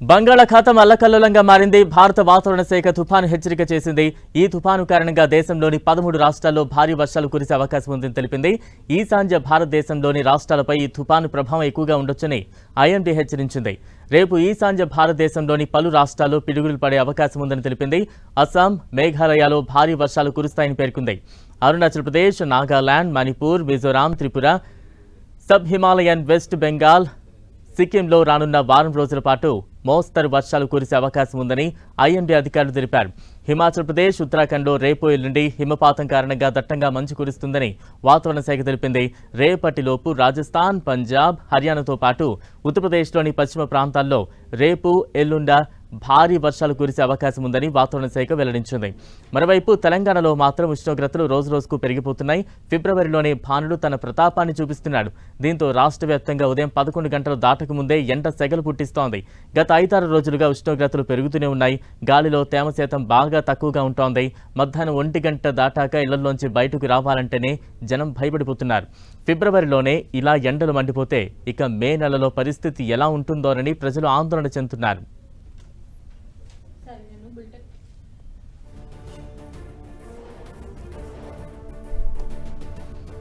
బంగాళాఖాతం అల్లకల్లోలంగా మారింది. భారత వాతావరణ శాఖ తుఫాను హెచ్చరిక చేసింది. ఈ తుఫాను కారణంగా దేశంలోని 13 రాష్ట్రాల్లో భారీ వర్షాలు కురిసే అవకాశం ఉందని తెలిపింది. ఈశాన్య భారతదేశంలోని రాష్ట్రాలపై ఈ తుఫాను ప్రభావం ఎక్కువగా ఉండొచ్చని ఐఎండీ హెచ్చరించింది. రేపు ఈశాన్య భారతదేశంలోని పలు రాష్ట్రాల్లో పిడుగులు పడే అవకాశం ఉందని తెలిపింది. అస్సాం, మేఘాలయలో భారీ వర్షాలు కురుస్తాయని పేర్కొంది. అరుణాచల్ ప్రదేశ్, నాగాలాండ్, మణిపూర్, మిజోరాం, త్రిపుర, సబ్ హిమాలయన్, వెస్ట్ బెంగాల్, సిక్కింలో రానున్న వారం రోజుల పాటు మోస్తరు వర్షాలు కురిసే అవకాశం ఉందని ఐఎండీ అధికారులు తెలిపారు. హిమాచల్ ప్రదేశ్, ఉత్తరాఖండ్లో రేపు ఎల్లుండి హిమపాతం కారణంగా దట్టంగా మంచు కురుస్తుందని వాతావరణ శాఖ తెలిపింది. రేపటిలోపు రాజస్థాన్, పంజాబ్, హర్యానాతో పాటు ఉత్తరప్రదేశ్లోని పశ్చిమ ప్రాంతాల్లో రేపు ఎల్లుండ భారీ వర్షాలు కురిసే అవకాశం ఉందని వాతావరణ శాఖ వెల్లడించింది. మరోవైపు తెలంగాణలో మాత్రం ఉష్ణోగ్రతలు రోజురోజుకు పెరిగిపోతున్నాయి. ఫిబ్రవరిలోనే భానుడు తన ప్రతాపాన్ని చూపిస్తున్నాడు. దీంతో రాష్ట్ర వ్యాప్తంగా ఉదయం 11 గంటలు దాటక ముందే ఎండ సెగలు పుట్టిస్తోంది. గత 5-6 రోజులుగా ఉష్ణోగ్రతలు పెరుగుతూనే ఉన్నాయి. గాలిలో తేమ శాతం బాగా తక్కువగా ఉంటోంది. మధ్యాహ్నం 1 గంట దాటాక ఇళ్లలోంచి బయటకు రావాలంటేనే జనం భయపడిపోతున్నారు. ఫిబ్రవరిలోనే ఇలా ఎండలు మండిపోతే ఇక మే నెలలో పరిస్థితి ఎలా ఉంటుందోనని ప్రజలు ఆందోళన చెందుతున్నారు.